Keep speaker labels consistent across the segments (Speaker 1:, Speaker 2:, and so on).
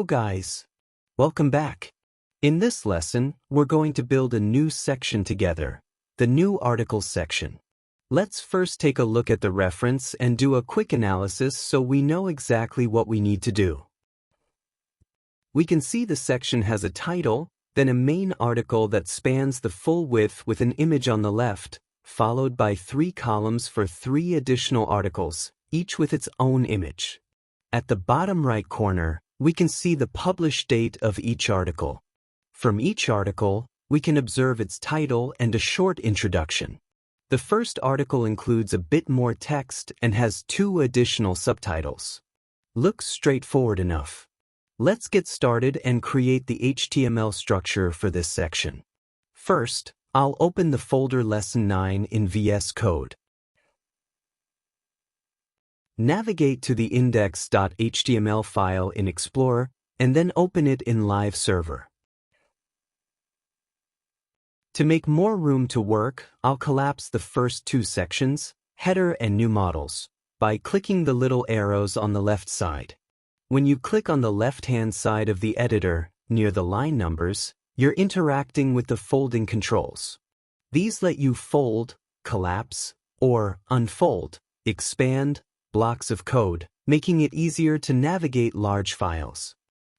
Speaker 1: guys, welcome back. In this lesson, we're going to build a new section together, the new articles section. Let's first take a look at the reference and do a quick analysis so we know exactly what we need to do. We can see the section has a title, then a main article that spans the full width with an image on the left, followed by 3 columns for 3 additional articles, each with its own image. At the bottom right corner, we can see the published date of each article. From each article, we can observe its title and a short introduction. The first article includes a bit more text and has 2 additional subtitles. Looks straightforward enough. Let's get started and create the HTML structure for this section. First, I'll open the folder Lesson-9 in VS Code. Navigate to the index.html file in Explorer and then open it in Live Server. To make more room to work, I'll collapse the first 2 sections, header and new models, by clicking the little arrows on the left side. When you click on the left-hand side of the editor, near the line numbers, you're interacting with the folding controls. These let you fold, collapse, or unfold, expand, blocks of code, making it easier to navigate large files.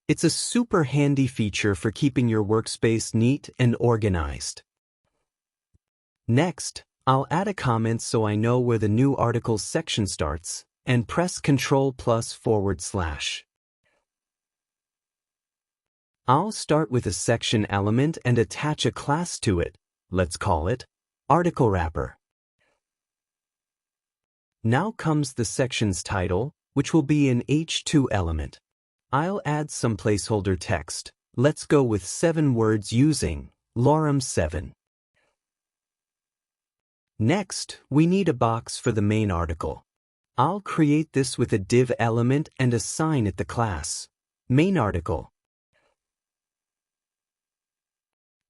Speaker 1: It's a super handy feature for keeping your workspace neat and organized. Next, I'll add a comment so I know where the new articles section starts, and press Ctrl+//. I'll start with a section element and attach a class to it. Let's call it Article Wrapper. Now comes the section's title, which will be an H2 element. I'll add some placeholder text. Let's go with 7 words using lorem 7. Next, we need a box for the main article. I'll create this with a div element and assign it the class main article.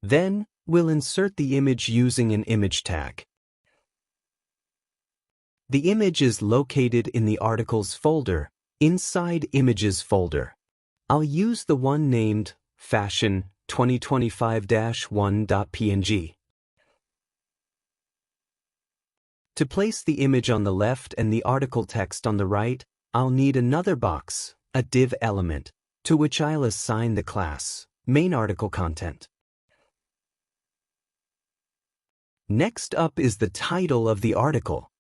Speaker 1: Then, we'll insert the image using an image tag. The image is located in the articles folder, inside Images folder. I'll use the one named Fashion 2025-1.png. To place the image on the left and the article text on the right, I'll need another box, a div element, to which I'll assign the class main article content. Next up is the title of the article.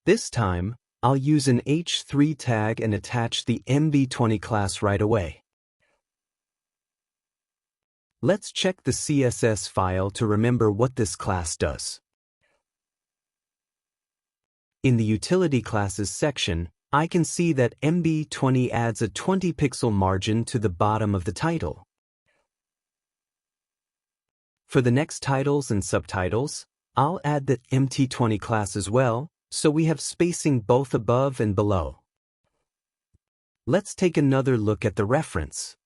Speaker 1: This time, I'll use an h3 tag and attach the MB20 class right away. Let's check the CSS file to remember what this class does. In the Utility Classes section, I can see that MB20 adds a 20-pixel margin to the bottom of the title. For the next titles and subtitles, I'll add the MT20 class as well, so we have spacing both above and below. Let's take another look at the reference.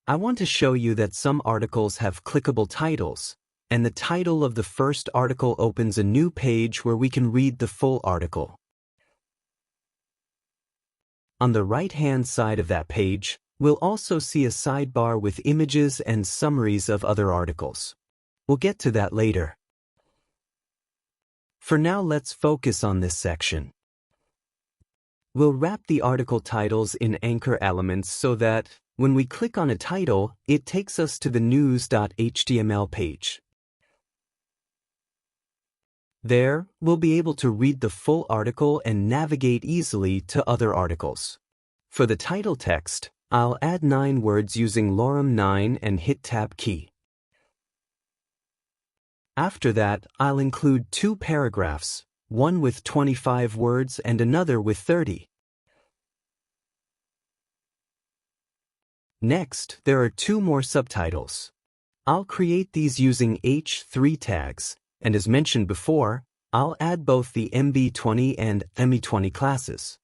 Speaker 1: I want to show you that some articles have clickable titles, and the title of the first article opens a new page where we can read the full article. On the right-hand side of that page, we'll also see a sidebar with images and summaries of other articles. We'll get to that later. For now, let's focus on this section. We'll wrap the article titles in anchor elements so that, when we click on a title, it takes us to the news.html page. There, we'll be able to read the full article and navigate easily to other articles. For the title text, I'll add 9 words using lorem 9 and hit Tab key. After that, I'll include 2 paragraphs, one with 25 words and another with 30. Next, there are 2 more subtitles. I'll create these using h3 tags, and as mentioned before, I'll add both the MB20 and ME20 classes.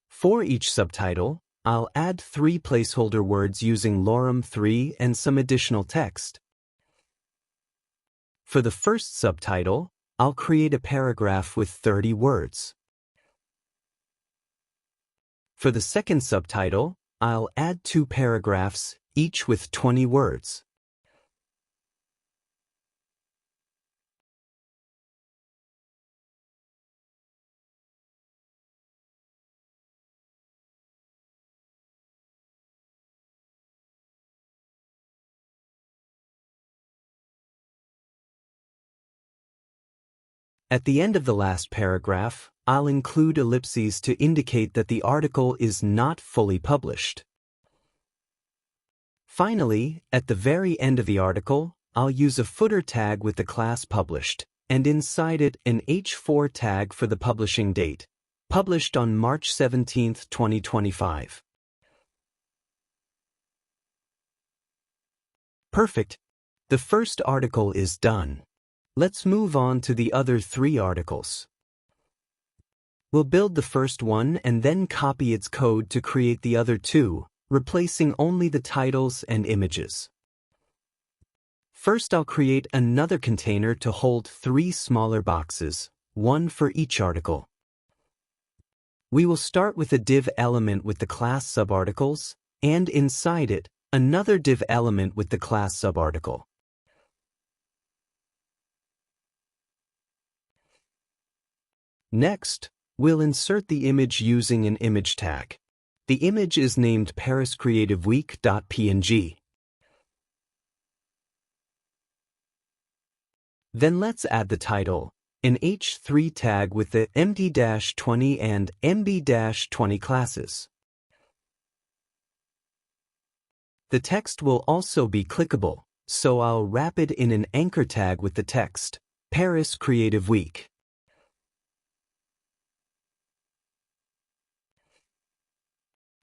Speaker 1: For each subtitle, I'll add 3 placeholder words using lorem 3 and some additional text. For the first subtitle, I'll create a paragraph with 30 words. For the second subtitle, I'll add 2 paragraphs, each with 20 words. At the end of the last paragraph, I'll include ellipses to indicate that the article is not fully published. Finally, at the very end of the article, I'll use a footer tag with the class published, and inside it an H4 tag for the publishing date, published on March 17, 2025. Perfect. The first article is done. Let's move on to the other 3 articles. We'll build the first one and then copy its code to create the other 2, replacing only the titles and images. First, I'll create another container to hold 3 smaller boxes, 1 for each article. We will start with a div element with the class subarticles, and inside it, another div element with the class subarticle. Next, we'll insert the image using an image tag. The image is named pariscreativeweek.png. Then let's add the title, an H3 tag with the MD-20 and MB-20 classes. The text will also be clickable, so I'll wrap it in an anchor tag with the text, Paris Creative Week.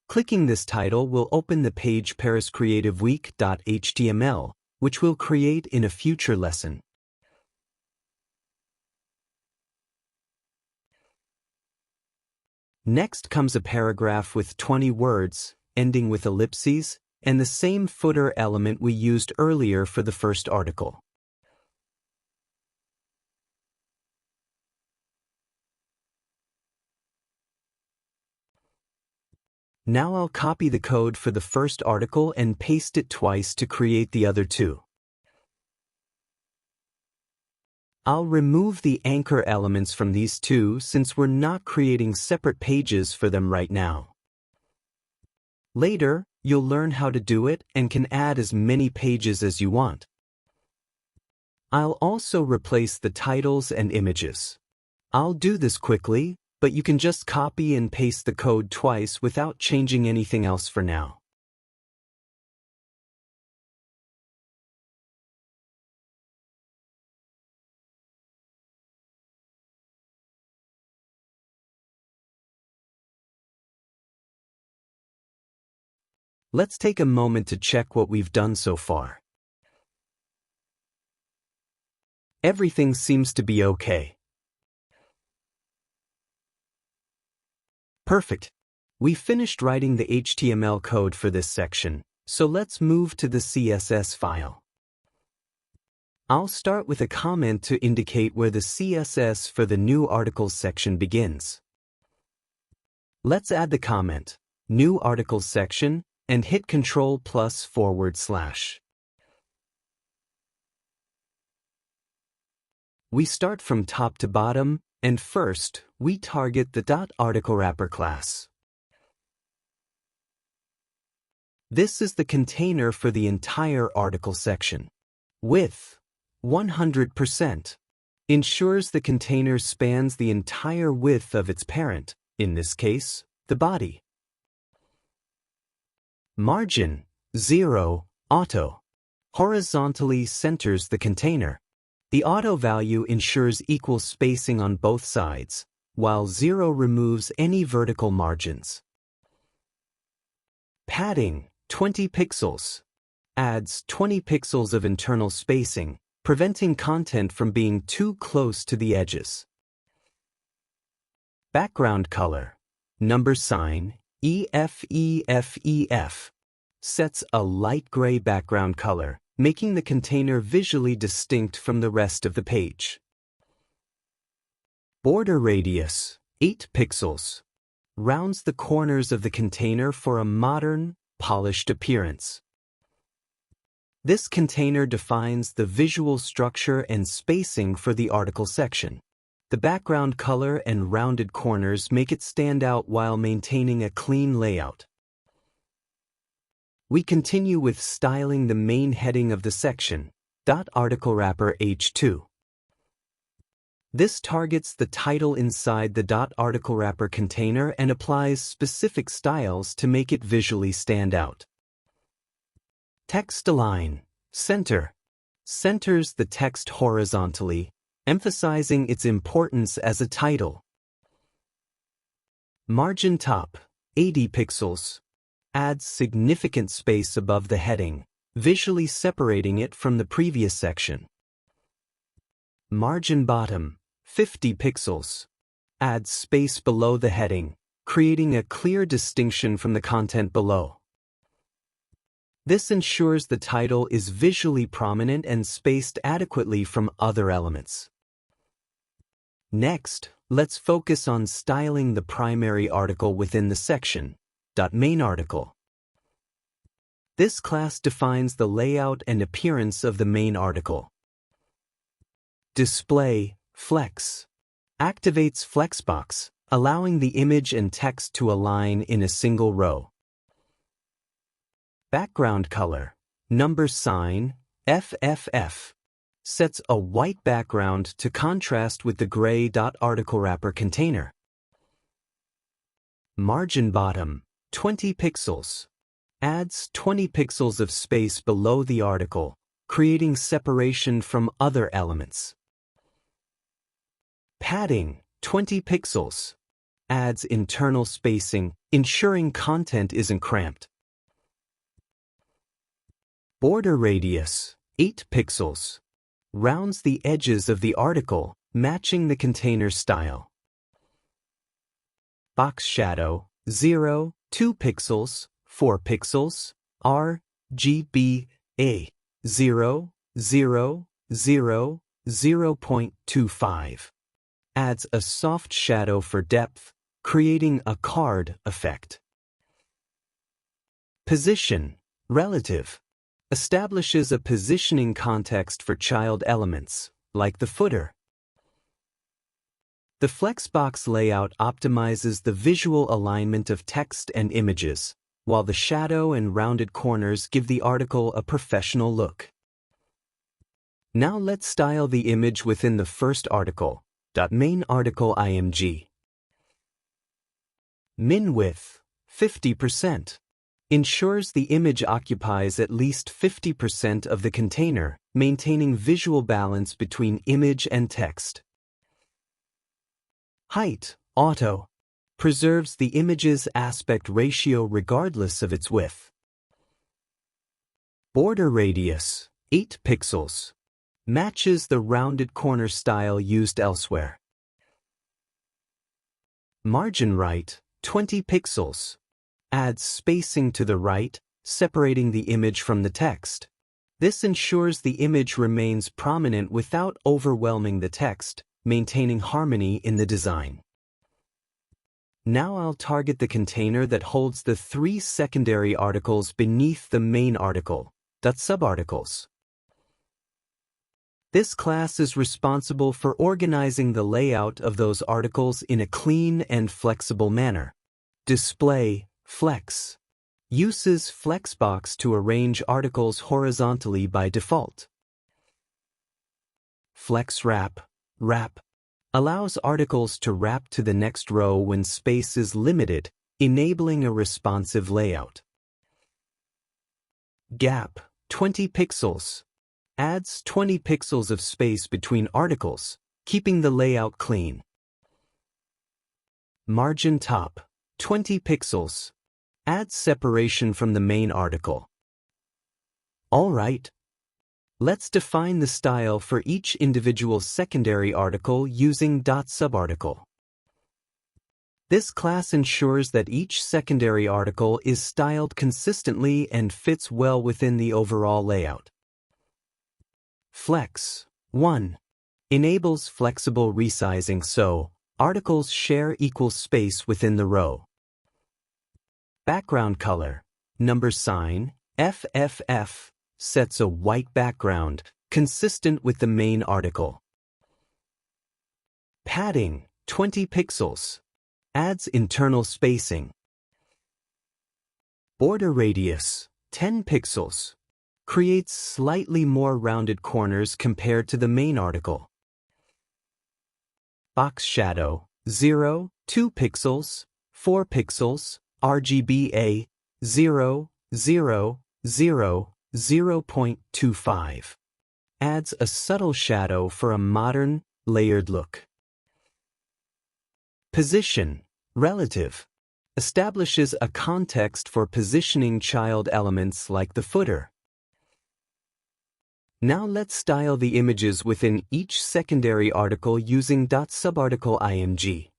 Speaker 1: Clicking this title will open the page pariscreativeweek.html, which we'll create in a future lesson. Next comes a paragraph with 20 words, ending with ellipses, and the same footer element we used earlier for the first article. Now I'll copy the code for the first article and paste it twice to create the other 2. I'll remove the anchor elements from these 2 since we're not creating separate pages for them right now. Later, you'll learn how to do it and can add as many pages as you want. I'll also replace the titles and images. I'll do this quickly, but you can just copy and paste the code twice without changing anything else for now. Let's take a moment to check what we've done so far. Everything seems to be okay. Perfect. We finished writing the HTML code for this section, so let's move to the CSS file. I'll start with a comment to indicate where the CSS for the new articles section begins. Let's add the comment, New Articles section, and hit Ctrl+//. We start from top to bottom, and first, we target the .ArticleWrapper class. This is the container for the entire article section. Width, 100%, ensures the container spans the entire width of its parent, in this case, the body. Margin, 0, auto, horizontally centers the container. The auto value ensures equal spacing on both sides, while 0 removes any vertical margins. Padding, 20 pixels, adds 20 pixels of internal spacing, preventing content from being too close to the edges. Background color, number sign, EFEFEF, sets a light gray background color, making the container visually distinct from the rest of the page. Border radius, 8 pixels, rounds the corners of the container for a modern, polished appearance. This container defines the visual structure and spacing for the article section. The background color and rounded corners make it stand out while maintaining a clean layout. We continue with styling the main heading of the section, .article wrapper H2. This targets the title inside the .article wrapper container and applies specific styles to make it visually stand out. Text align, center. Centers the text horizontally, emphasizing its importance as a title. Margin top, 80 pixels. Adds significant space above the heading, visually separating it from the previous section. Margin bottom, 50 pixels. Adds space below the heading, creating a clear distinction from the content below. This ensures the title is visually prominent and spaced adequately from other elements. Next, let's focus on styling the primary article within the section, .main article. This class defines the layout and appearance of the main article. Display, flex. Activates flexbox, allowing the image and text to align in a single row. Background color, number sign, FFF. Sets a white background to contrast with the gray .article wrapper container. Margin bottom, 20 pixels. Adds 20 pixels of space below the article, creating separation from other elements. Padding, 20 pixels. Adds internal spacing, ensuring content isn't cramped. Border radius, 8 pixels. Rounds the edges of the article, matching the container style. Box shadow, 0, 2 pixels, 4 pixels, RGB, 0, 0, 0, 0.25. Adds a soft shadow for depth, creating a card effect. Position, relative. Establishes a positioning context for child elements, like the footer. The flexbox layout optimizes the visual alignment of text and images, while the shadow and rounded corners give the article a professional look. Now let's style the image within the first article, .main article img. Min width, 50%. Ensures the image occupies at least 50% of the container, maintaining visual balance between image and text. Height, auto. Preserves the image's aspect ratio regardless of its width. Border radius, 8 pixels. Matches the rounded corner style used elsewhere. Margin right, 20 pixels. Adds spacing to the right, separating the image from the text. This ensures the image remains prominent without overwhelming the text, maintaining harmony in the design. Now I'll target the container that holds the 3 secondary articles beneath the main article, .subarticles. This class is responsible for organizing the layout of those articles in a clean and flexible manner. Display, flex. Uses flexbox to arrange articles horizontally by default. Flex wrap, wrap. Allows articles to wrap to the next row when space is limited, enabling a responsive layout. Gap, 20 pixels. Adds 20 pixels of space between articles, keeping the layout clean. Margin top, 20 pixels. Adds separation from the main article. All right. Let's define the style for each individual secondary article using .subarticle. This class ensures that each secondary article is styled consistently and fits well within the overall layout. Flex 1. Enables flexible resizing so articles share equal space within the row. Background color, number sign, FFF, sets a white background, consistent with the main article. Padding, 20 pixels, adds internal spacing. Border radius, 10 pixels, creates slightly more rounded corners compared to the main article. Box shadow, 0, 2 pixels, 4 pixels, RGBA, 0, 0, 0, 0.25. Adds a subtle shadow for a modern, layered look. Position, relative, establishes a context for positioning child elements like the footer. Now let's style the images within each secondary article using .subarticle.img.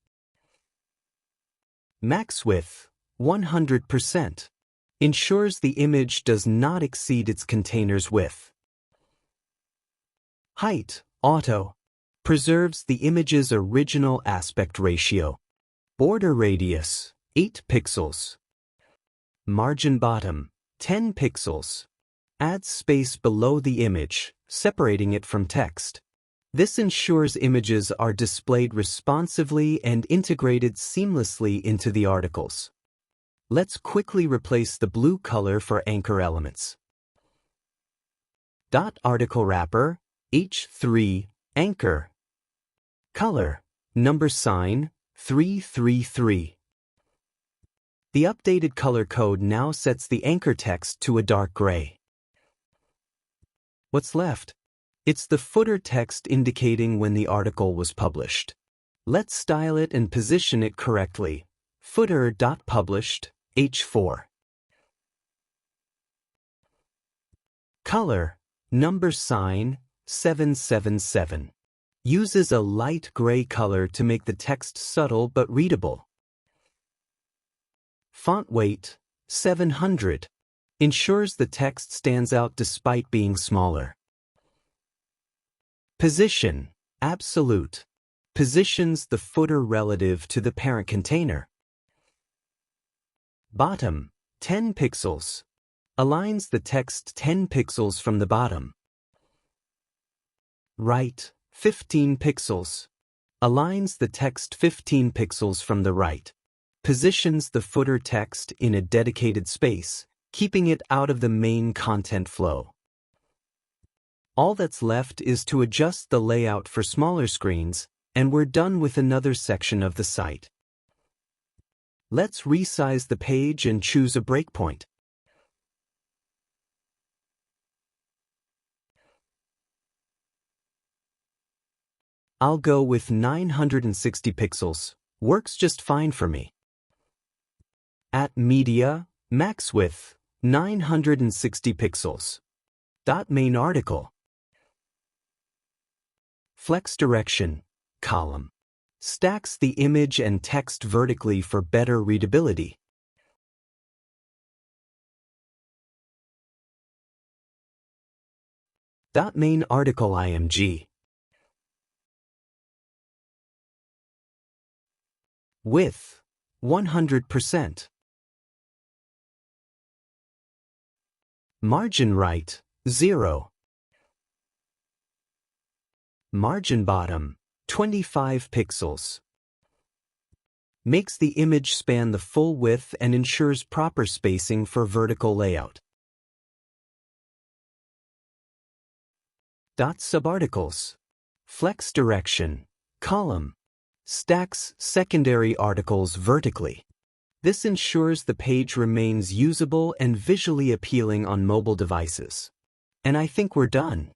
Speaker 1: Max width, 100%, ensures the image does not exceed its container's width. Height, auto, preserves the image's original aspect ratio. Border radius, 8 pixels. Margin bottom, 10 pixels. Adds space below the image, separating it from text. This ensures images are displayed responsively and integrated seamlessly into the articles. Let's quickly replace the blue color for anchor elements. Article wrapper, H3, anchor. Color, number sign, 333. The updated color code now sets the anchor text to a dark gray. What's left? It's the footer text indicating when the article was published. Let's style it and position it correctly. Footer.published, H4. Color, number sign, 777. Uses a light gray color to make the text subtle but readable. Font weight, 700. Ensures the text stands out despite being smaller. Position, absolute. Positions the footer relative to the parent container. Bottom, 10 pixels. Aligns the text 10 pixels from the bottom. Right, 15 pixels. Aligns the text 15 pixels from the right. Positions the footer text in a dedicated space, keeping it out of the main content flow. All that's left is to adjust the layout for smaller screens, and we're done with another section of the site. Let's resize the page and choose a breakpoint. I'll go with 960 pixels. Works just fine for me. At media, max width, 960 pixels. Main article. Flex direction, column. Stacks the image and text vertically for better readability. Main article img. Width, 100%. Margin right, 0. Margin bottom, 25 pixels. Makes the image span the full width and ensures proper spacing for vertical layout. Subarticles. Flex direction, column. Stacks secondary articles vertically. This ensures the page remains usable and visually appealing on mobile devices. And I think we're done.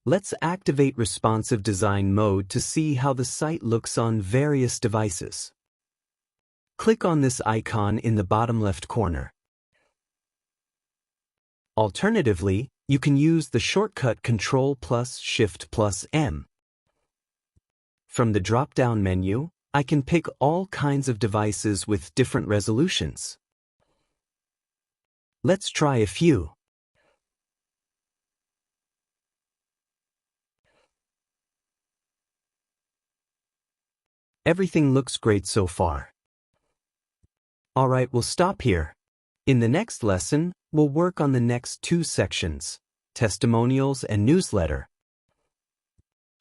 Speaker 1: Let's activate responsive design mode to see how the site looks on various devices. Click on this icon in the bottom left corner. Alternatively, you can use the shortcut Ctrl+Shift+M. From the drop-down menu, I can pick all kinds of devices with different resolutions. Let's try a few. Everything looks great so far. Alright, we'll stop here. In the next lesson, we'll work on the next two sections, testimonials and newsletter.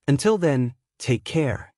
Speaker 1: Until then, take care.